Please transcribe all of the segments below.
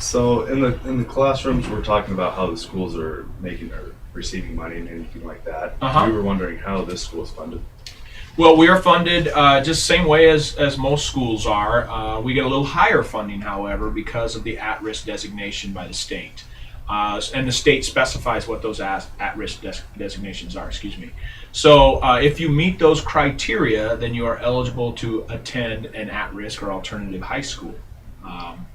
So in the classrooms, we're talking about how the schools are making or receiving money and anything like that. Uh-huh. We were wondering how this school is funded. Well, we are funded just same way as most schools are. We get a little higher funding, however, because of the at-risk designation by the state. And the state specifies what those at-risk designations are. Excuse me. So if you meet those criteria, then you are eligible to attend an at-risk or alternative high school.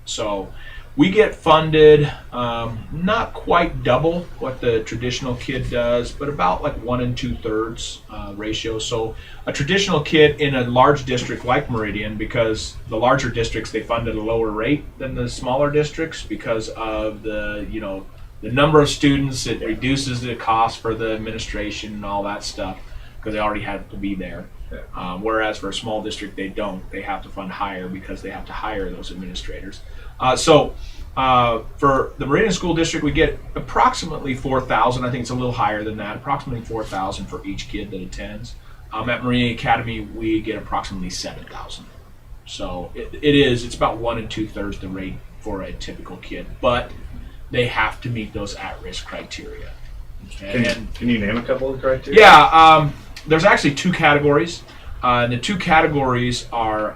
So we get funded not quite double what the traditional kid does, but about like 1 and 2/3 ratio. So a traditional kid in a large district like Meridian, because the larger districts they fund at a lower rate than the smaller districts because of the number of students. It reduces the cost for the administration and all that stuff because they already have to be there. Whereas for a small district, they don't. They have to fund higher because they have to hire those administrators. For the Meridian School District, we get approximately 4,000. I think it's a little higher than that. Approximately 4,000 for each kid that attends. At Meridian Academy, we get approximately 7,000. So it's about 1 and 2/3 the rate for a typical kid, but they have to meet those at-risk criteria. Can you name a couple of criteria? Yeah, there's actually two categories. And the two categories are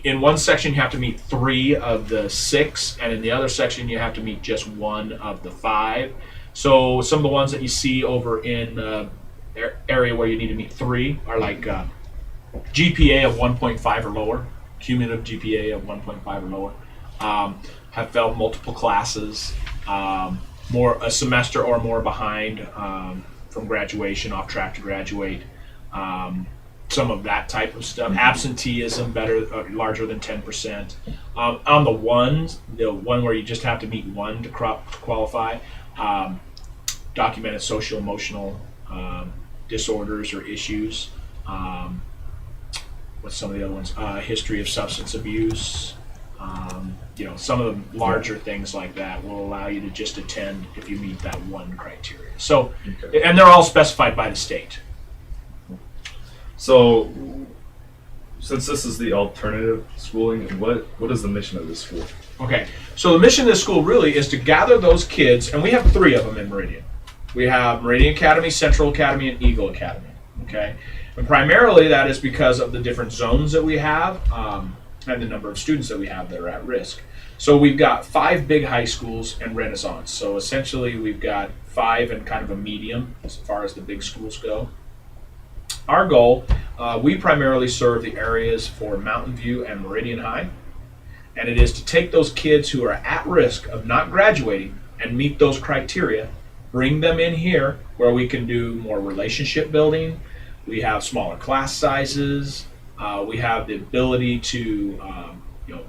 in one section you have to meet 3 of the 6, and in the other section you have to meet just 1 of the 5. So some of the ones that you see over in the area where you need to meet 3 are like GPA of 1.5 or lower, cumulative GPA of 1.5 or lower, have failed multiple classes, more a semester or more behind from graduation, off track to graduate. Some of that type of stuff. Absenteeism larger than 10%. On the one where you just have to meet 1 to qualify, documented social emotional disorders or issues. What's some of the other ones? History of substance abuse. Some of the larger things like that will allow you to just attend if you meet that 1 criteria. So, Okay. and they're all specified by the state. So since this is the alternative schooling, what is the mission of this school? Okay, so the mission of this school really is to gather those kids, and we have 3 of them in Meridian. We have Meridian Academy, Central Academy, and Eagle Academy. Okay, and primarily that is because of the different zones that we have and the number of students that we have that are at risk. So we've got 5 big high schools and Renaissance. So essentially we've got 5 and kind of a medium as far as the big schools go. Our goal, we primarily serve the areas for Mountain View and Meridian High, and it is to take those kids who are at risk of not graduating and meet those criteria, bring them in here where we can do more relationship building. We have smaller class sizes. We have the ability to,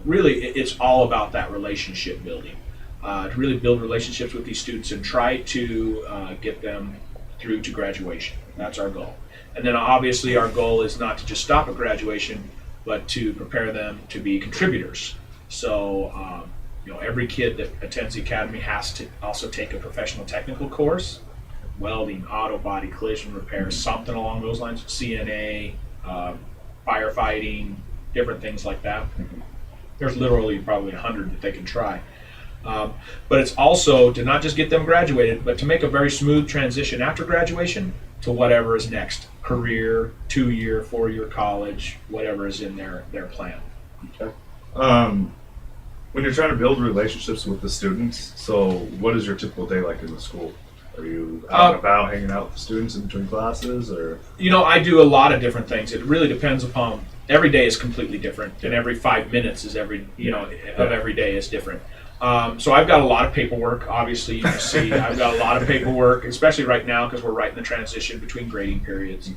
really it's all about that relationship building, to really build relationships with these students and try to get them through to graduation. That's our goal. And then obviously our goal is not to just stop at graduation, but to prepare them to be contributors. So, every kid that attends the academy has to also take a professional technical course, welding, auto body, collision repair, something along those lines, CNA, firefighting, different things like that. There's literally probably 100 that they can try. But it's also to not just get them graduated, but to make a very smooth transition after graduation to whatever is next, career, 2-year, 4-year college, whatever is in their plan. Okay. When you're trying to build relationships with the students, so what is your typical day like in the school? Are you out and about hanging out with the students in between classes, or? I do a lot of different things. It really depends upon, every day is completely different, and every 5 minutes is every day is different. So I've got a lot of paperwork. Obviously, you can see I've got a lot of paperwork, especially right now because we're right in the transition between grading periods.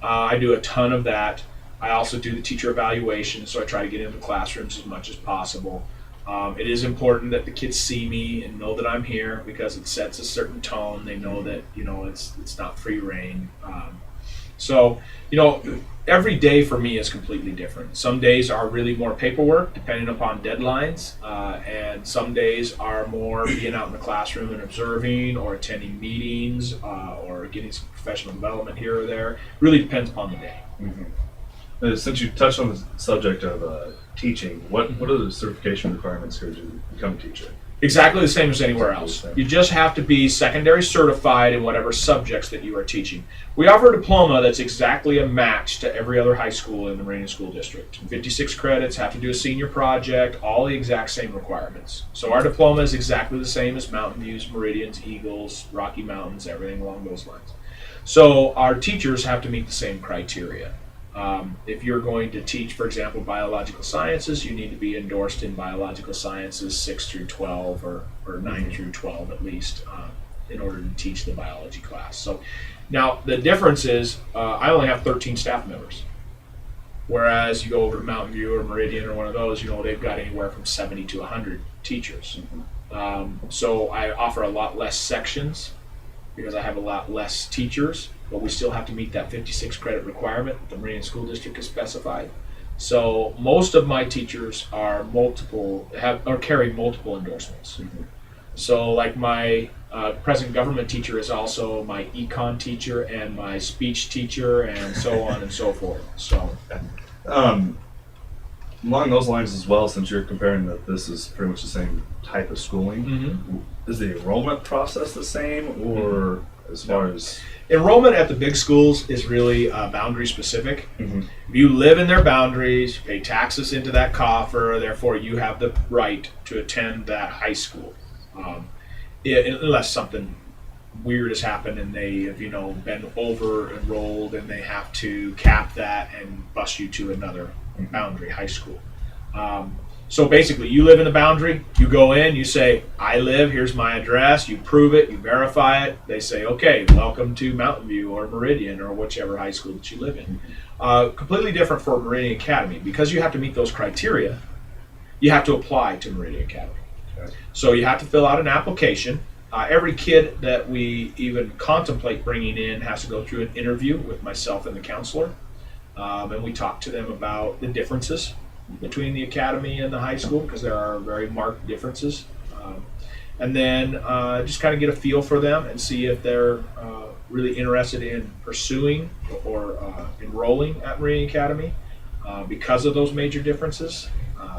I do a ton of that. I also do the teacher evaluation, so I try to get into the classrooms as much as possible. It is important that the kids see me and know that I'm here because it sets a certain tone. They know that it's not free reign. Every day for me is completely different. Some days are really more paperwork, depending upon deadlines, and some days are more being out in the classroom and observing, or attending meetings, or getting some professional development here or there. Really depends upon the day. Since you touched on the subject of teaching, what are the certification requirements here to become a teacher? Exactly the same as anywhere else. You just have to be secondary certified in whatever subjects that you are teaching. We offer a diploma that's exactly a match to every other high school in the Meridian School District. 56 credits, have to do a senior project, all the exact same requirements. So our diploma is exactly the same as Mountain View's, Meridian's, Eagles, Rocky Mountains, everything along those lines. So our teachers have to meet the same criteria. If you're going to teach, for example, biological sciences, you need to be endorsed in biological sciences 6 through 12 or 9 through 12 at least in order to teach the biology class. So now the difference is I only have 13 staff members. Whereas you go over to Mountain View or Meridian or one of those, they've got anywhere from 70 to 100 teachers. So I offer a lot less sections because I have a lot less teachers, but we still have to meet that 56 credit requirement the Meridian School District has specified. So most of my teachers are carry multiple endorsements. So like my present government teacher is also my econ teacher and my speech teacher and so on and so forth. So along those lines as well, since you're comparing that this is pretty much the same type of schooling, is the enrollment process the same, or as far as enrollment at the big schools is really boundary specific. If you live in their boundaries, you pay taxes into that coffer, therefore you have the right to attend that high school. Unless something weird has happened and they have, been over enrolled and they have to cap that and bus you to another boundary high school. So basically, you live in the boundary, you go in, you say, I live, here's my address, you prove it, you verify it, they say, okay, welcome to Mountain View or Meridian or whichever high school that you live in. Completely different for Meridian Academy. Because you have to meet those criteria, you have to apply to Meridian Academy. Okay. So you have to fill out an application. Every kid that we even contemplate bringing in has to go through an interview with myself and the counselor. And we talk to them about the differences between the academy and the high school, because there are very marked differences. And then just kind of get a feel for them and see if they're really interested in pursuing or enrolling at Meridian Academy because of those major differences.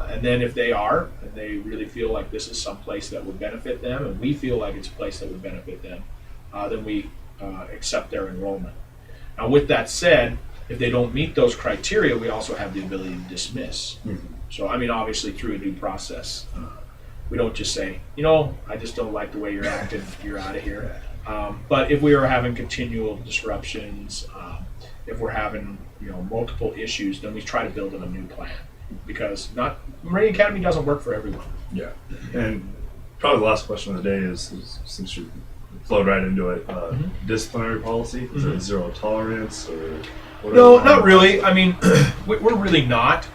And then if they are, and they really feel like this is some place that would benefit them, and we feel like it's a place that would benefit them, then we accept their enrollment. Now with that said, if they don't meet those criteria, we also have the ability to dismiss. So, obviously through a due process. We don't just say, I just don't like the way you're acting, you're out of here. But if we are having continual disruptions, if we're having, multiple issues, then we try to build in a new plan. Because Meridian Academy doesn't work for everyone. Yeah. And probably the last question of the day is since you flowed right into it, disciplinary policy, is it zero tolerance or whatever? No, not really. We're really not.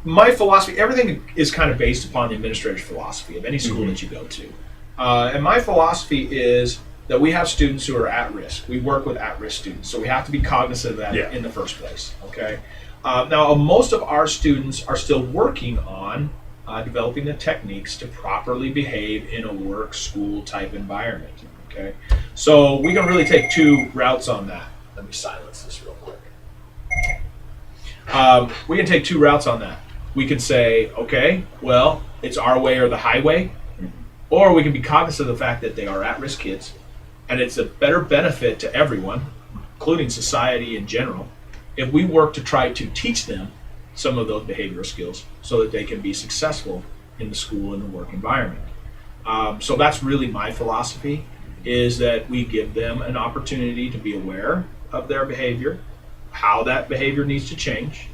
My philosophy, everything is kind of based upon the administrator's philosophy of any school that you go to. And my philosophy is that we have students who are at risk. We work with at-risk students, so we have to be cognizant of that in the first place. Okay. Now, most of our students are still working on developing the techniques to properly behave in a work, school type environment. Okay. So we can really take two routes on that. Let me silence this real quick. We can take two routes on that. We can say, okay, well, it's our way or the highway, or we can be cognizant of the fact that they are at-risk kids, and it's a better benefit to everyone, including society in general, if we work to try to teach them some of those behavioral skills so that they can be successful in the school and the work environment. So that's really my philosophy, is that we give them an opportunity to be aware of their behavior, how that behavior needs to change.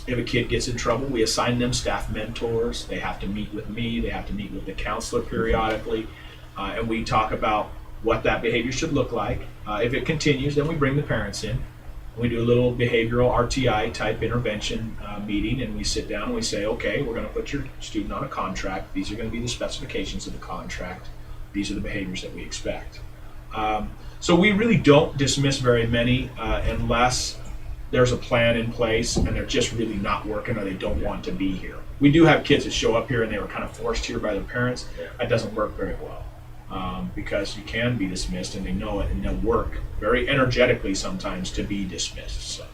If a kid gets in trouble, we assign them staff mentors. They have to meet with me. They have to meet with the counselor periodically. And we talk about what that behavior should look like. If it continues, then we bring the parents in. We do a little behavioral RTI type intervention meeting, and we sit down and we say, okay, we're going to put your student on a contract. These are going to be the specifications of the contract. These are the behaviors that we expect. So we really don't dismiss very many unless there's a plan in place and they're just really not working or they don't want to be here. We do have kids that show up here and they were kind of forced here by their parents. That doesn't work very well because you can be dismissed and they know it, and they'll work very energetically sometimes to be dismissed. So.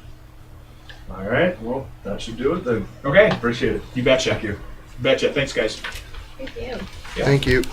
All right. Well, that should do it then. Okay, Appreciate it. you betcha. Thank you. Betcha. Thanks, guys. Thank you. Yeah. Thank you.